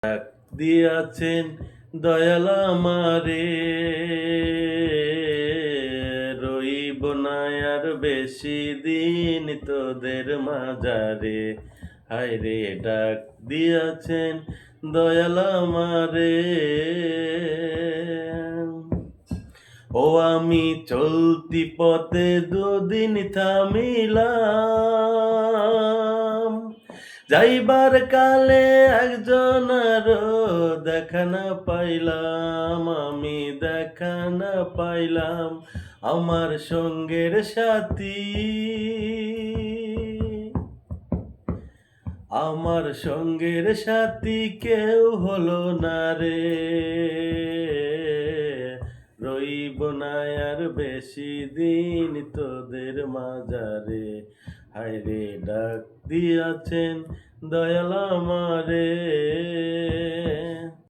ডাক দিয়াছেন দয়াল আমারে, রইব না আর বেশি দিন তোদের মাঝারে। হায়রে ডাক দিয়াছেন দয়াল আমারে, ও আমি চলতি পথে দুদিন থামিলাম, যাইবার কালে একজনের দেখা না পাইলাম, আমি দেখা না পাইলাম আমার সঙ্গের সাথী, আমার সঙ্গের সাথী কেউ হলো না রে, রইব না আর বেশি দিন তোদের মাঝারে। হায়রে ডাক দিয়াছেন দয়াল আমারে।